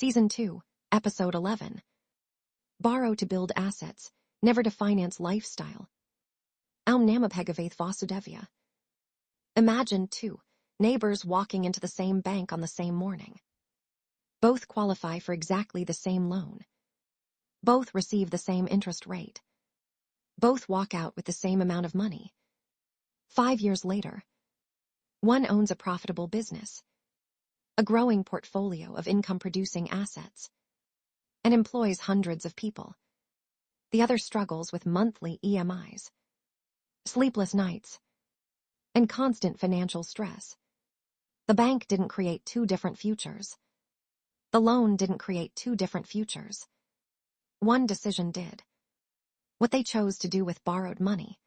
Season 2, Episode 11. Borrow to build assets, never to finance lifestyle. Aum namapegavaith vasudevya. Imagine, two neighbors walking into the same bank on the same morning. Both qualify for exactly the same loan. Both receive the same interest rate. Both walk out with the same amount of money. 5 years later, one owns a profitable business, a growing portfolio of income-producing assets, and employs hundreds of people. The other struggles with monthly EMIs, sleepless nights, and constant financial stress. The bank didn't create two different futures. The loan didn't create two different futures. One decision did. What they chose to do with borrowed money.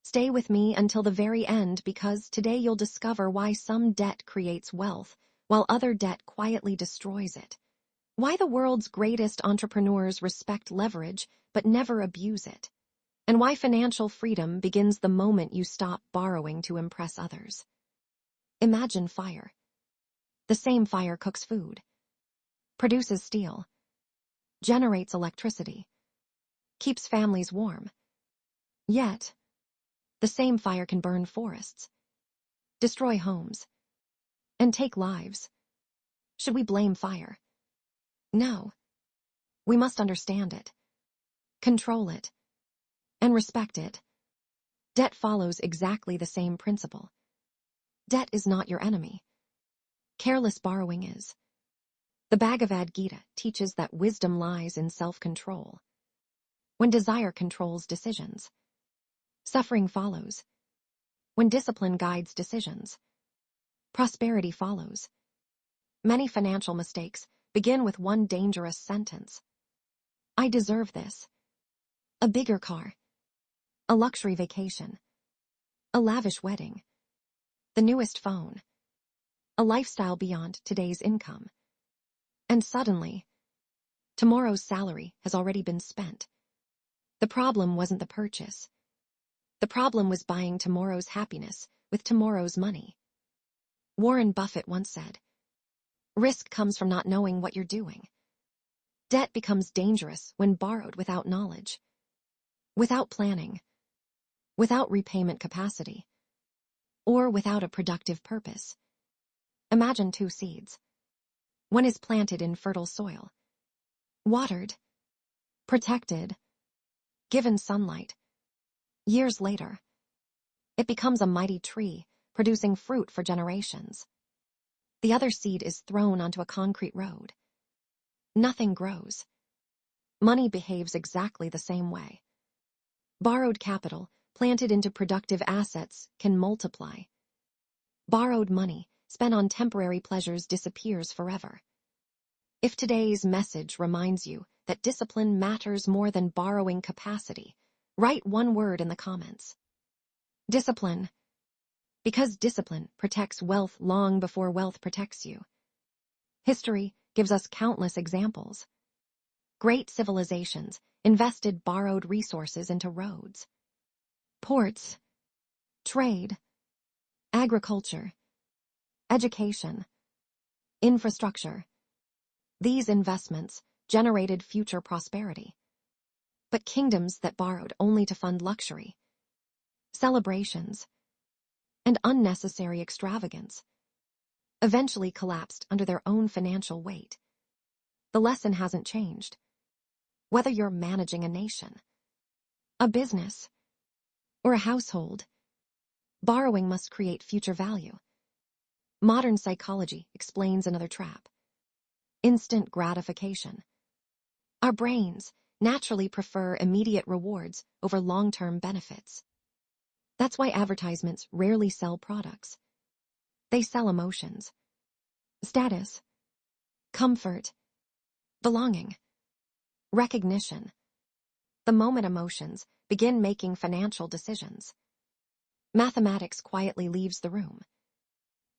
Stay with me until the very end, because today you'll discover why some debt creates wealth, while other debt quietly destroys it. Why the world's greatest entrepreneurs respect leverage but never abuse it. And why financial freedom begins the moment you stop borrowing to impress others. Imagine fire. The same fire cooks food, produces steel, generates electricity, keeps families warm. Yet, the same fire can burn forests, destroy homes, and take lives. Should we blame fire? No. We must understand it, control it, and respect it. Debt follows exactly the same principle. Debt is not your enemy. Careless borrowing is. The Bhagavad Gita teaches that wisdom lies in self-control. When desire controls decisions, suffering follows. When discipline guides decisions, prosperity follows. Many financial mistakes begin with one dangerous sentence. I deserve this. A bigger car. A luxury vacation. A lavish wedding. The newest phone. A lifestyle beyond today's income. And suddenly, tomorrow's salary has already been spent. The problem wasn't the purchase. The problem was buying tomorrow's happiness with tomorrow's money. Warren Buffett once said, "Risk comes from not knowing what you're doing." Debt becomes dangerous when borrowed without knowledge, without planning, without repayment capacity, or without a productive purpose. Imagine two seeds. One is planted in fertile soil, watered, protected, given sunlight. Years later, it becomes a mighty tree, producing fruit for generations. The other seed is thrown onto a concrete road. Nothing grows. Money behaves exactly the same way. Borrowed capital, planted into productive assets, can multiply. Borrowed money, spent on temporary pleasures, disappears forever. If today's message reminds you that discipline matters more than borrowing capacity, write one word in the comments. Discipline. Because discipline protects wealth long before wealth protects you. History gives us countless examples. Great civilizations invested borrowed resources into roads, ports, trade, agriculture, education, infrastructure. These investments generated future prosperity. But kingdoms that borrowed only to fund luxury, celebrations, and unnecessary extravagance eventually collapsed under their own financial weight. The lesson hasn't changed. Whether you're managing a nation, a business, or a household, borrowing must create future value. Modern psychology explains another trap: instant gratification. Our brains naturally prefer immediate rewards over long-term benefits. That's why advertisements rarely sell products. They sell emotions, status, comfort, belonging, recognition. The moment emotions begin making financial decisions, mathematics quietly leaves the room.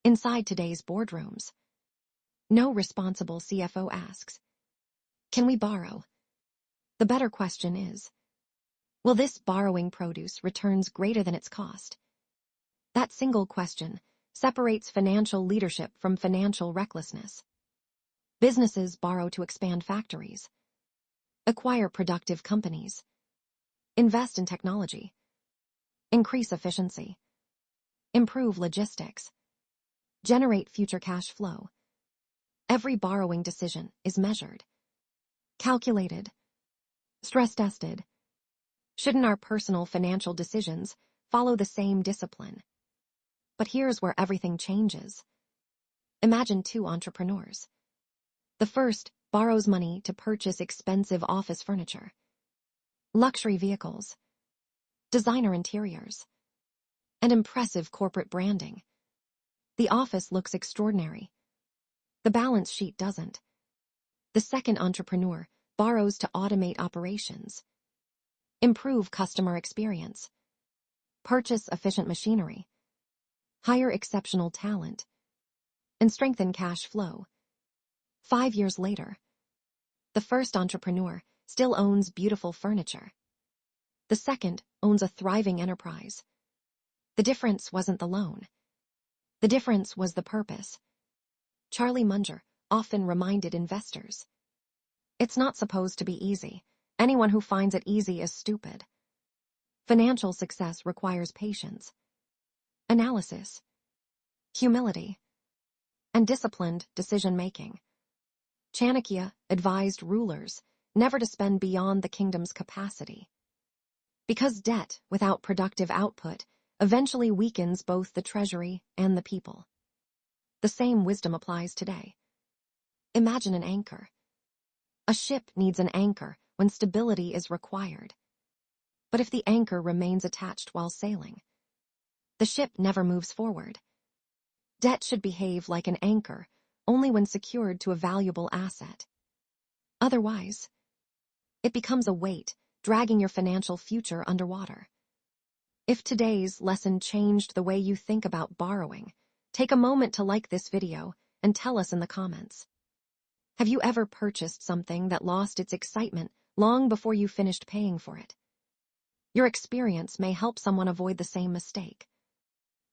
Inside today's boardrooms, no responsible CFO asks, "Can we borrow?" The better question is, will this borrowing produce returns greater than its cost? That single question separates financial leadership from financial recklessness. Businesses borrow to expand factories, acquire productive companies, invest in technology, increase efficiency, improve logistics, generate future cash flow. Every borrowing decision is measured, calculated, stress-tested. Shouldn't our personal financial decisions follow the same discipline? But here's where everything changes. Imagine two entrepreneurs. The first borrows money to purchase expensive office furniture, luxury vehicles, designer interiors, and impressive corporate branding. The office looks extraordinary. The balance sheet doesn't. The second entrepreneur borrows to automate operations, improve customer experience, purchase efficient machinery, hire exceptional talent, and strengthen cash flow. 5 years later, the first entrepreneur still owns beautiful furniture. The second owns a thriving enterprise. The difference wasn't the loan. The difference was the purpose. Charlie Munger often reminded investors, "It's not supposed to be easy. Anyone who finds it easy is stupid." Financial success requires patience, analysis, humility, and disciplined decision-making. Chanakya advised rulers never to spend beyond the kingdom's capacity, because debt without productive output eventually weakens both the treasury and the people. The same wisdom applies today. Imagine an anchor. A ship needs an anchor when stability is required. But if the anchor remains attached while sailing, the ship never moves forward. Debt should behave like an anchor only when secured to a valuable asset. Otherwise, it becomes a weight, dragging your financial future underwater. If today's lesson changed the way you think about borrowing, take a moment to like this video and tell us in the comments. Have you ever purchased something that lost its excitement long before you finished paying for it? Your experience may help someone avoid the same mistake.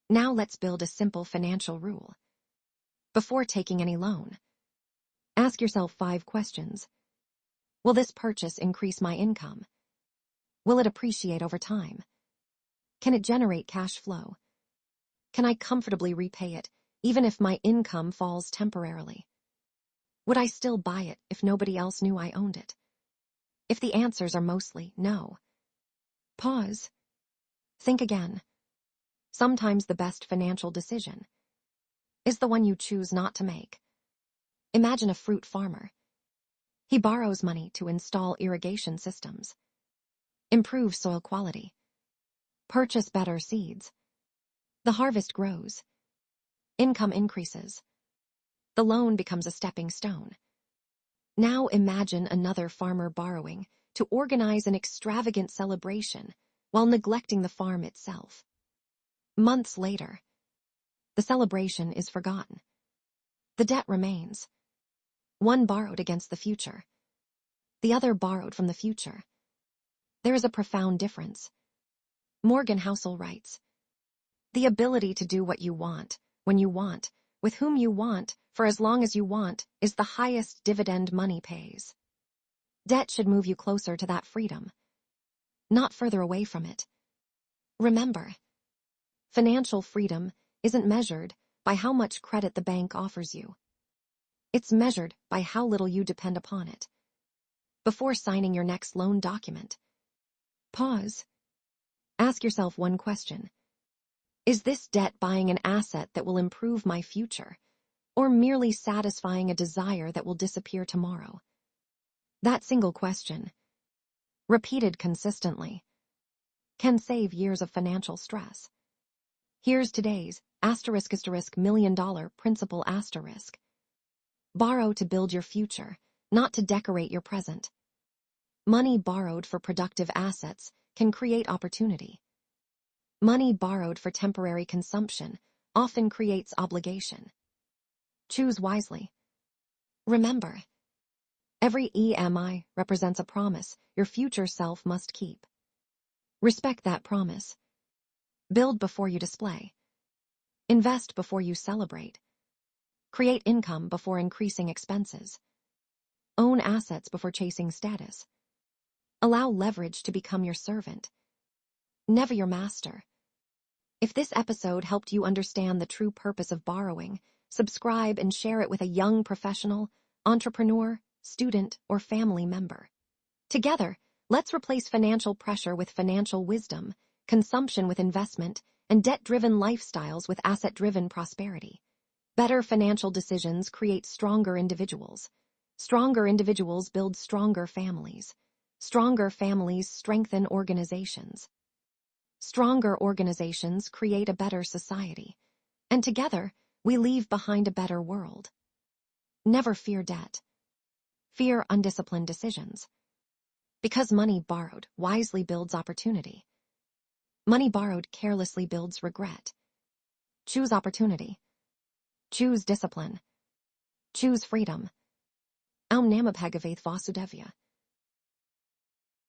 Now let's build a simple financial rule. Before taking any loan, ask yourself 5 questions. Will this purchase increase my income? Will it appreciate over time? Can it generate cash flow? Can I comfortably repay it, even if my income falls temporarily? Would I still buy it if nobody else knew I owned it? If the answers are mostly no, pause. Think again. Sometimes the best financial decision is the one you choose not to make. Imagine a fruit farmer. He borrows money to install irrigation systems, improve soil quality, purchase better seeds. The harvest grows. Income increases. The loan becomes a stepping stone. Now imagine another farmer borrowing to organize an extravagant celebration while neglecting the farm itself. Months later, the celebration is forgotten. The debt remains. One borrowed against the future. The other borrowed from the future. There is a profound difference. Morgan Housel writes, "The ability to do what you want, when you want, with whom you want, for as long as you want, is the highest dividend money pays." Debt should move you closer to that freedom, not further away from it. Remember, financial freedom isn't measured by how much credit the bank offers you. It's measured by how little you depend upon it. Before signing your next loan document, pause. Ask yourself one question. Is this debt buying an asset that will improve my future, or merely satisfying a desire that will disappear tomorrow? That single question, repeated consistently, can save years of financial stress. Here's today's *** million-dollar principle ***. Borrow to build your future, not to decorate your present. Money borrowed for productive assets can create opportunity. Money borrowed for temporary consumption often creates obligation. Choose wisely. Remember, every EMI represents a promise your future self must keep. Respect that promise. Build before you display. Invest before you celebrate. Create income before increasing expenses. Own assets before chasing status. Allow leverage to become your servant. Never your master. If this episode helped you understand the true purpose of borrowing, subscribe and share it with a young professional, entrepreneur, student, or family member. Together, let's replace financial pressure with financial wisdom, consumption with investment, and debt-driven lifestyles with asset-driven prosperity. Better financial decisions create stronger individuals. Stronger individuals build stronger families. Stronger families strengthen organizations. Stronger organizations create a better society. And together, we leave behind a better world. Never fear debt. Fear undisciplined decisions. Because money borrowed wisely builds opportunity. Money borrowed carelessly builds regret. Choose opportunity. Choose discipline. Choose freedom. Aum Namabhagavath Vasudevaya.